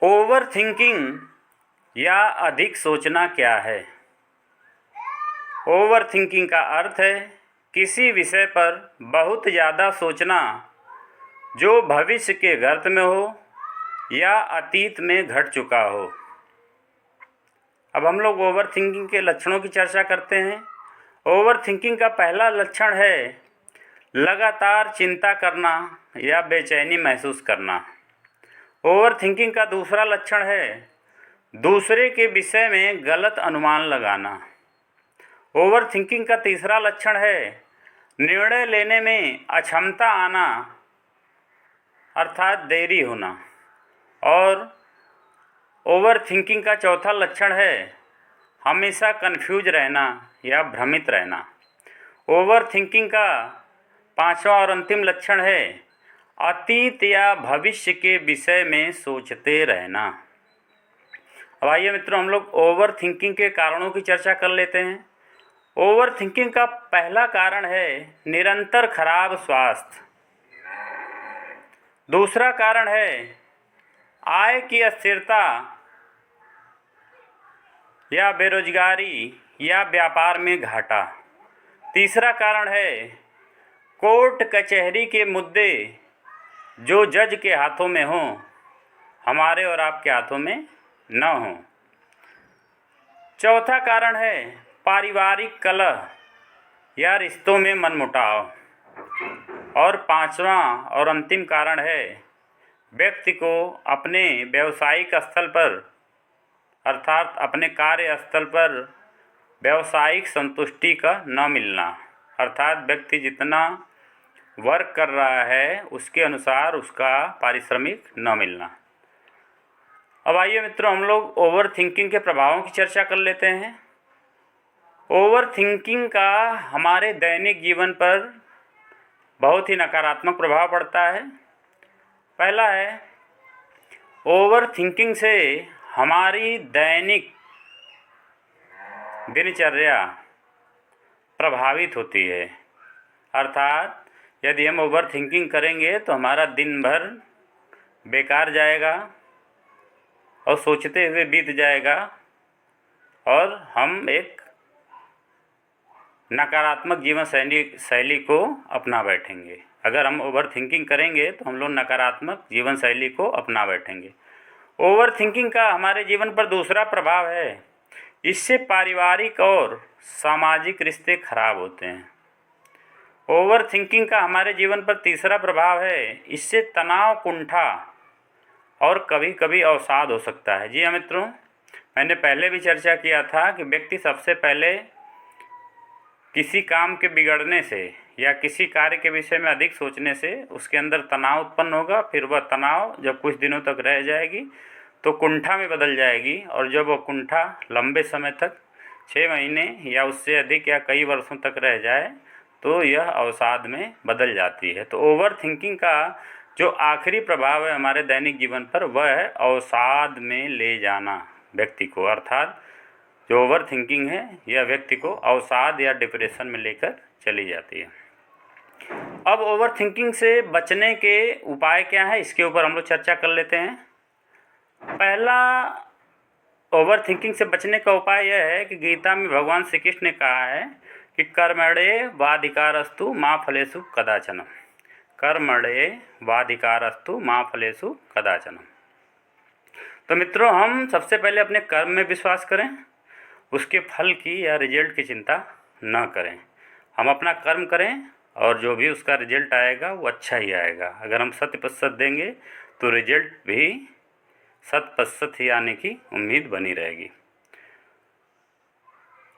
Over thinking या अधिक सोचना क्या है? ओवर थिंकिंग का अर्थ है किसी विषय पर बहुत ज़्यादा सोचना जो भविष्य के गर्त में हो या अतीत में घट चुका हो। अब हम लोग ओवर थिंकिंग के लक्षणों की चर्चा करते हैं। ओवर थिंकिंग का पहला लक्षण है लगातार चिंता करना या बेचैनी महसूस करना। ओवर थिंकिंग का दूसरा लक्षण है दूसरे के विषय में गलत अनुमान लगाना। ओवर थिंकिंग का तीसरा लक्षण है निर्णय लेने में अक्षमता आना अर्थात देरी होना। और ओवर थिंकिंग का चौथा लक्षण है हमेशा कन्फ्यूज रहना या भ्रमित रहना। ओवर थिंकिंग का पांचवा और अंतिम लक्षण है अतीत या भविष्य के विषय में सोचते रहना। अब आइए मित्रों, हम लोग ओवर थिंकिंग के कारणों की चर्चा कर लेते हैं। ओवर थिंकिंग का पहला कारण है निरंतर खराब स्वास्थ्य। दूसरा कारण है आय की अस्थिरता या बेरोजगारी या व्यापार में घाटा। तीसरा कारण है कोर्ट कचहरी के मुद्दे जो जज के हाथों में हों, हमारे और आपके हाथों में न हों। चौथा कारण है पारिवारिक कलह या रिश्तों में मनमुटाव। और पांचवा और अंतिम कारण है व्यक्ति को अपने व्यावसायिक स्थल पर अर्थात अपने कार्यस्थल पर व्यावसायिक संतुष्टि का न मिलना, अर्थात व्यक्ति जितना वर्क कर रहा है उसके अनुसार उसका पारिश्रमिक न मिलना। अब आइए मित्रों, हम लोग ओवर थिंकिंग के प्रभावों की चर्चा कर लेते हैं। ओवर थिंकिंग का हमारे दैनिक जीवन पर बहुत ही नकारात्मक प्रभाव पड़ता है। पहला है ओवर थिंकिंग से हमारी दैनिक दिनचर्या प्रभावित होती है। अर्थात यदि हम ओवर थिंकिंग करेंगे तो हमारा दिन भर बेकार जाएगा और सोचते हुए बीत जाएगा और हम एक नकारात्मक जीवन शैली को अपना बैठेंगे। अगर हम ओवर थिंकिंग करेंगे तो हम लोग नकारात्मक जीवन शैली को अपना बैठेंगे। ओवर थिंकिंग का हमारे जीवन पर दूसरा प्रभाव है इससे पारिवारिक और सामाजिक रिश्ते खराब होते हैं। ओवर थिंकिंग का हमारे जीवन पर तीसरा प्रभाव है इससे तनाव, कुंठा और कभी कभी अवसाद हो सकता है। जी हाँ मित्रों, मैंने पहले भी चर्चा किया था कि व्यक्ति सबसे पहले किसी काम के बिगड़ने से या किसी कार्य के विषय में अधिक सोचने से उसके अंदर तनाव उत्पन्न होगा। फिर वह तनाव जब कुछ दिनों तक रह जाएगी तो कुंठा में बदल जाएगी और जब वह कुंठा लंबे समय तक 6 महीने या उससे अधिक या कई वर्षों तक रह जाए तो यह अवसाद में बदल जाती है। तो ओवर थिंकिंग का जो आखिरी प्रभाव है हमारे दैनिक जीवन पर वह है अवसाद में ले जाना व्यक्ति को। अर्थात जो ओवर थिंकिंग है यह व्यक्ति को अवसाद या डिप्रेशन में लेकर चली जाती है। अब ओवर थिंकिंग से बचने के उपाय क्या हैं इसके ऊपर हम लोग चर्चा कर लेते हैं। पहला ओवर थिंकिंग से बचने का उपाय यह है कि गीता में भगवान श्री कृष्ण ने कहा है कि कर्मणे वाधिकारस्तु मा फलेषु कदाचन। कर्मणे वाधिकारस्तु मा फलेषु कदाचन। तो मित्रों, हम सबसे पहले अपने कर्म में विश्वास करें, उसके फल की या रिजल्ट की चिंता न करें। हम अपना कर्म करें और जो भी उसका रिजल्ट आएगा वो अच्छा ही आएगा। अगर हम 100% देंगे तो रिजल्ट भी 100% ही आने की उम्मीद बनी रहेगी।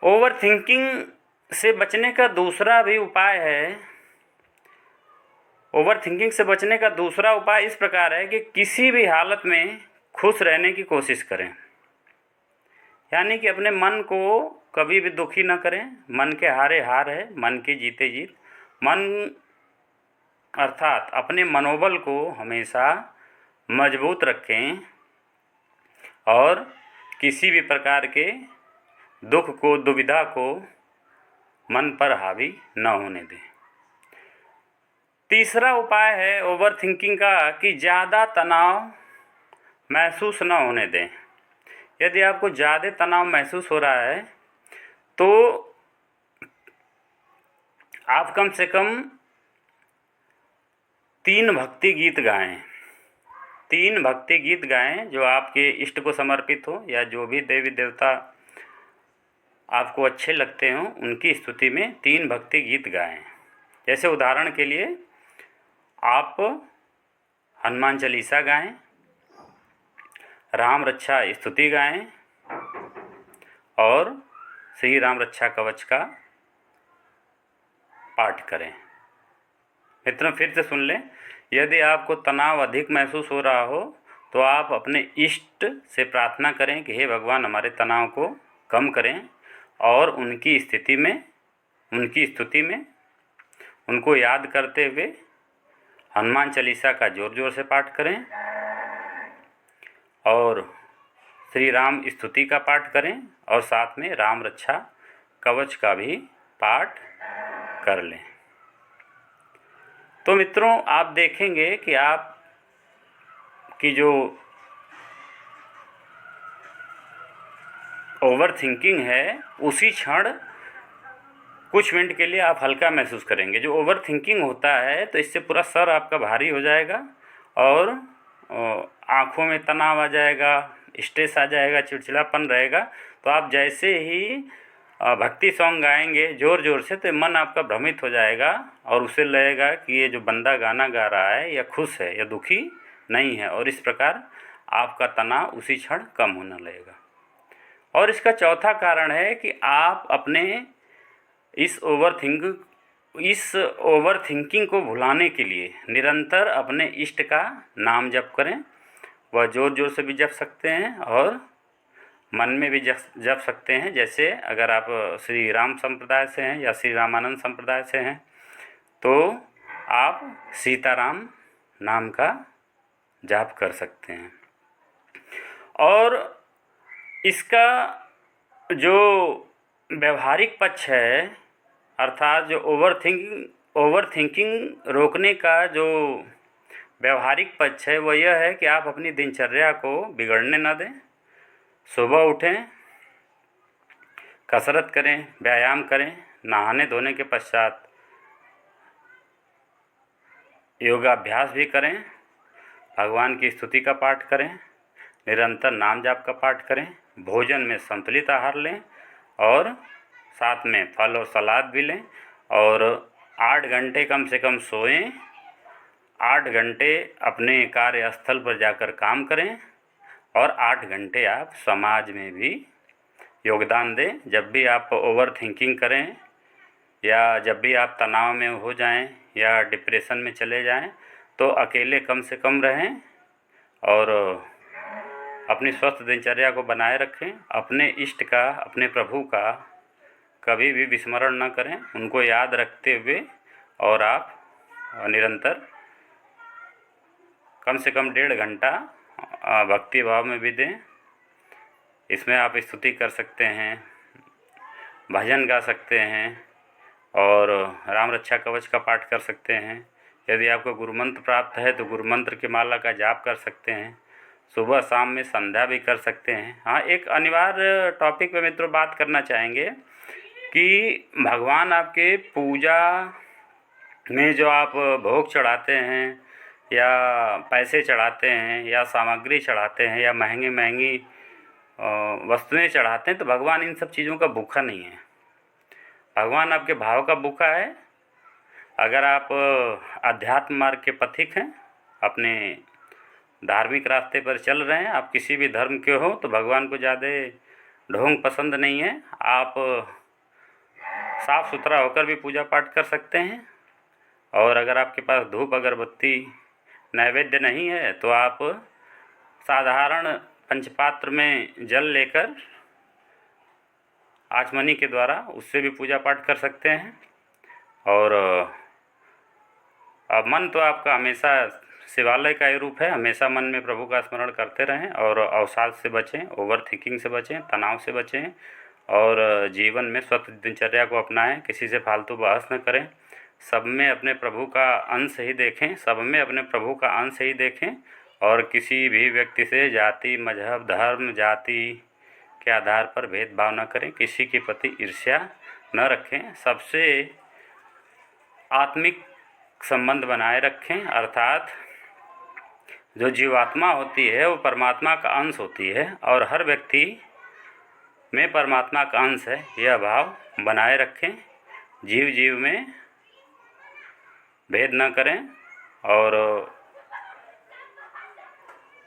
ओवर थिंकिंग से बचने का दूसरा भी उपाय है ओवर थिंकिंग से बचने का दूसरा उपाय इस प्रकार है कि किसी भी हालत में खुश रहने की कोशिश करें। यानी कि अपने मन को कभी भी दुखी न करें। मन के हारे हार है, मन की जीते जीत। मन अर्थात अपने मनोबल को हमेशा मजबूत रखें और किसी भी प्रकार के दुख को, दुविधा को मन पर हावी न होने दें। तीसरा उपाय है ओवर थिंकिंग का कि ज़्यादा तनाव महसूस न होने दें। यदि आपको ज़्यादा तनाव महसूस हो रहा है तो आप कम से कम 3 भक्ति गीत गाएं। 3 भक्ति गीत गाएं जो आपके इष्ट को समर्पित हो, या जो भी देवी देवता आपको अच्छे लगते हों उनकी स्तुति में 3 भक्ति गीत गाएं। जैसे उदाहरण के लिए आप हनुमान चालीसा गाएं, राम रक्षा स्तुति गाएं और श्री राम रक्षा कवच का पाठ करें। मित्रों, फिर से सुन लें। यदि आपको तनाव अधिक महसूस हो रहा हो तो आप अपने इष्ट से प्रार्थना करें कि हे भगवान, हमारे तनाव को कम करें, और उनकी स्तुति में उनको याद करते हुए हनुमान चालीसा का ज़ोर ज़ोर से पाठ करें और श्री राम स्तुति का पाठ करें और साथ में राम रक्षा कवच का भी पाठ कर लें। तो मित्रों, आप देखेंगे कि आप की जो ओवर थिंकिंग है उसी क्षण कुछ मिनट के लिए आप हल्का महसूस करेंगे। जो ओवर थिंकिंग होता है तो इससे पूरा सर आपका भारी हो जाएगा और आँखों में तनाव आ जाएगा, स्ट्रेस आ जाएगा, चिड़चिड़ापन रहेगा। तो आप जैसे ही भक्ति सॉन्ग गाएंगे ज़ोर ज़ोर से तो मन आपका भ्रमित हो जाएगा और उसे लगेगा कि ये जो बंदा गाना गा रहा है या खुश है या दुखी नहीं है, और इस प्रकार आपका तनाव उसी क्षण कम होने लगेगा। और इसका चौथा कारण है कि आप अपने इस ओवर थिंकिंग को भुलाने के लिए निरंतर अपने इष्ट का नाम जप करें। वह ज़ोर ज़ोर से भी जप सकते हैं और मन में भी जप सकते हैं। जैसे अगर आप श्री राम संप्रदाय से हैं या श्री रामानंद संप्रदाय से हैं तो आप सीताराम नाम का जाप कर सकते हैं। और इसका जो व्यवहारिक पक्ष है, अर्थात जो ओवर थिंकिंग रोकने का जो व्यवहारिक पक्ष है वह यह है कि आप अपनी दिनचर्या को बिगड़ने न दें। सुबह उठें, कसरत करें, व्यायाम करें, नहाने धोने के पश्चात योगाभ्यास भी करें, भगवान की स्तुति का पाठ करें, निरंतर नाम जाप का पाठ करें, भोजन में संतुलित आहार लें और साथ में फल और सलाद भी लें, और 8 घंटे कम से कम सोएं, 8 घंटे अपने कार्यस्थल पर जाकर काम करें और 8 घंटे आप समाज में भी योगदान दें। जब भी आप ओवर थिंकिंग करें या जब भी आप तनाव में हो जाएं या डिप्रेशन में चले जाएं तो अकेले कम से कम रहें और अपनी स्वस्थ दिनचर्या को बनाए रखें। अपने इष्ट का, अपने प्रभु का कभी भी विस्मरण न करें, उनको याद रखते हुए और आप निरंतर कम से कम 1.5 घंटा भक्ति भाव में भी दें। इसमें आप स्तुति कर सकते हैं, भजन गा सकते हैं और राम रक्षा कवच का पाठ कर सकते हैं। यदि आपको गुरु मंत्र प्राप्त है तो गुरु मंत्र की माला का जाप कर सकते हैं। सुबह शाम में संध्या भी कर सकते हैं। हाँ, एक अनिवार्य टॉपिक पे मित्रों बात करना चाहेंगे कि भगवान आपके पूजा में जो आप भोग चढ़ाते हैं या पैसे चढ़ाते हैं या सामग्री चढ़ाते हैं या महंगी वस्तुएं चढ़ाते हैं तो भगवान इन सब चीज़ों का भूखा नहीं है। भगवान आपके भाव का भूखा है। अगर आप अध्यात्म मार्ग के पथिक हैं, अपने धार्मिक रास्ते पर चल रहे हैं, आप किसी भी धर्म के हो, तो भगवान को ज़्यादा ढोंग पसंद नहीं है। आप साफ़ सुथरा होकर भी पूजा पाठ कर सकते हैं। और अगर आपके पास धूप अगरबत्ती नैवेद्य नहीं है तो आप साधारण पंचपात्र में जल लेकर आचमनी के द्वारा उससे भी पूजा पाठ कर सकते हैं। और अब मन तो आपका हमेशा शिवालय का ही रूप है। हमेशा मन में प्रभु का स्मरण करते रहें और अवसाद से बचें, ओवर थिंकिंग से बचें, तनाव से बचें और जीवन में स्वस्थ दिनचर्या को अपनाएं। किसी से फालतू बहस न करें। सब में अपने प्रभु का अंश ही देखें, सब में अपने प्रभु का अंश ही देखें और किसी भी व्यक्ति से जाति, मजहब, धर्म, जाति के आधार पर भेदभाव न करें, किसी के प्रति ईर्ष्या न रखें, सबसे आत्मिक संबंध बनाए रखें। अर्थात जो जीवात्मा होती है वो परमात्मा का अंश होती है और हर व्यक्ति में परमात्मा का अंश है, यह भाव बनाए रखें। जीव जीव में भेद न करें और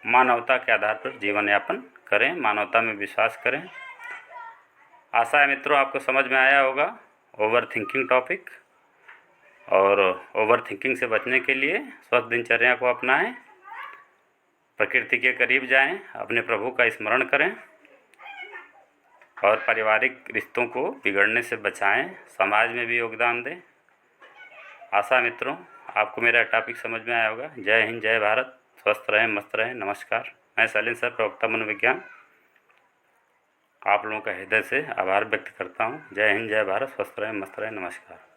मानवता के आधार पर जीवन यापन करें, मानवता में विश्वास करें। आशा है मित्रों आपको समझ में आया होगा ओवर थिंकिंग टॉपिक। और ओवर थिंकिंग से बचने के लिए स्वस्थ दिनचर्या को अपनाएं, प्रकृति के करीब जाएं, अपने प्रभु का स्मरण करें और पारिवारिक रिश्तों को बिगड़ने से बचाएं, समाज में भी योगदान दें। आशा मित्रों आपको मेरा टॉपिक समझ में आया होगा। जय हिंद, जय भारत, स्वस्थ रहें, मस्त रहें, नमस्कार। मैं शैलेंद्र सर, प्रवक्ता मनोविज्ञान, आप लोगों का हृदय से आभार व्यक्त करता हूँ। जय हिंद, जय भारत, स्वस्थ रहें, मस्त रहें, नमस्कार।